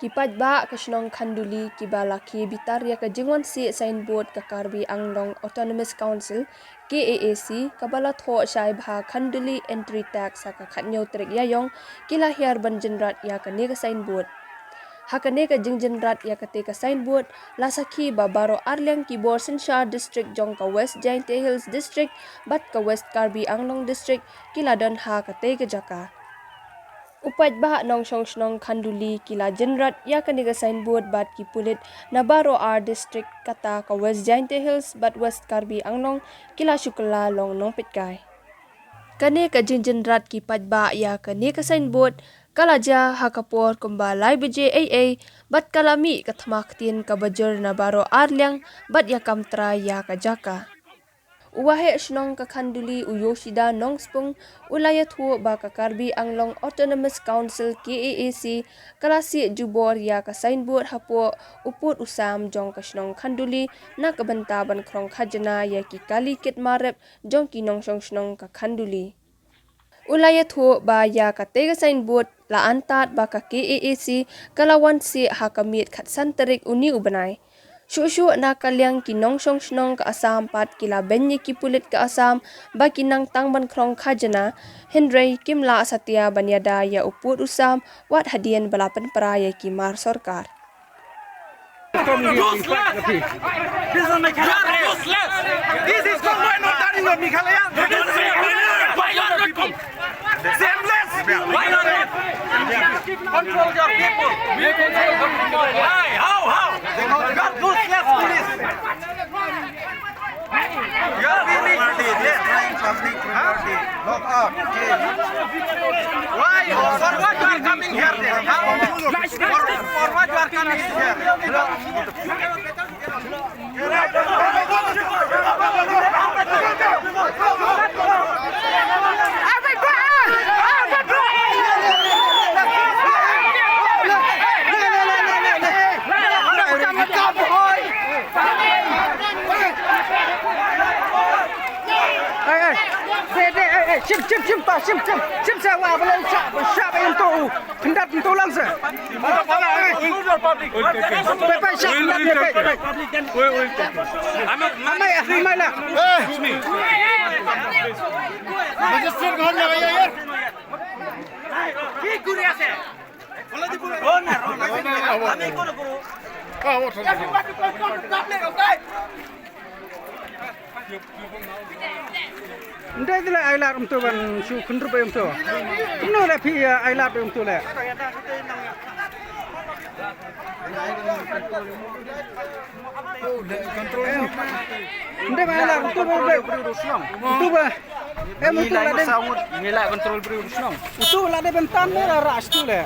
Kipat ba kasnong Khanduli kibalaki bitarya ka jingwan si signboard ka Karbi Anglong Autonomous Council KAAC kabalat ho syai bha Khanduli entry tax ka khatnyo trek yayong kilahir ban Jynrat ya ka ne ka signboard. Hakane ka Jynrat ya ka te ka signboard lasaki babaro arlyang kibor Syllad district jong ka West Jynrat Hills district bat ka West Karbi Anglong district kiladon ha ka te ka jaka. Upat bah nong song Khanduli kila Jynrat ya kaniga signboard bat ki pulit Nabaro R district kata ka West Jynrat Hills bat West Karbi Anglong kila Shukla long nong pitkai. Kane ka Jynrat ki padba ya kane ka signboard kalaja hakapor kumbalai beje AA bat kalami ka thma ktien ka bajur Nabaro R liang bat ya kamtra ya ka jaka. Uwahe snong ka Khanduli uyoshida nong spung ulayat huo ba ka Karbi Anglong Autonomous Council KAAC kalasi jubor ya ka signboard hapo uput usam jong ka snong Khanduli na kabantaban khrong khajna ya ki kali kit marep jong ki nong snong ka Khanduli. Ulayat huo ba ya ka tega signboard la antat ba ka KAAC kalawan si hakamit khat santerik uni ubanai. Shushu na kalyang kinong snong ka asam pat kila benye ki pulit ka asam ba kinang tangban khrong khajna Hendray kimla satya banyada ya uput usam wat hadian balapan para ya ki mar sarkar. This is not done in Meghalaya. Why not come? Shameless. Why not control your people? Why? How? You are useless police. You are really destroying public property. Lock up. Why? For what you are coming here? For what you are coming here? Chim sa wa belum siap untuk hendak untuk langsung. Amai lah. Register kau nak ya? Ki kuriya se. Owner. Kami kono guru. Kau Ndai dile ailat tu ban su khundru pe tu. No le phi ailat tu le. Ndai ba ailat tu ba tu ba. Tu la de mila control production. Tu la de bentan me ras tu le.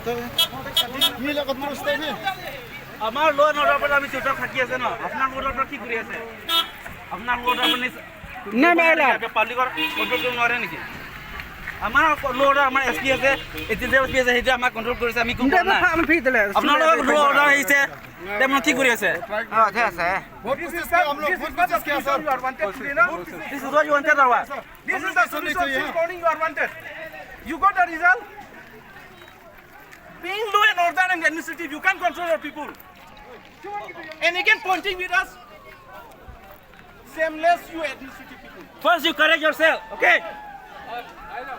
Mila control stay ni. Amar lo na ra ba mi chuta thaki ase na. Apnar order ta ki kuri ase. Apnar order bani না মেলা পাবলিকৰ কন্ট্ৰোল কৰিব নোৱাৰে নেকি আমাৰ লোড আমাৰ এসপি আছে এতিয়া যে এসপি আছে হেইটো আমাৰ কন্ট্ৰোল কৰিছে আমি কোন না আমি ফি দিলে আপোনালোকৰ লোড অৰ্ডাৰ আহিছে তেমন কি কৰি আছে ঠিক আছে what is this हम लोग what is this sir you are wanted today na this is what you wanted or what this is the solution responding you are wanted you got the result being law and order and administrative you can't control your people and again pointing with us shameless you administrative people. First you correct yourself, okay? I know.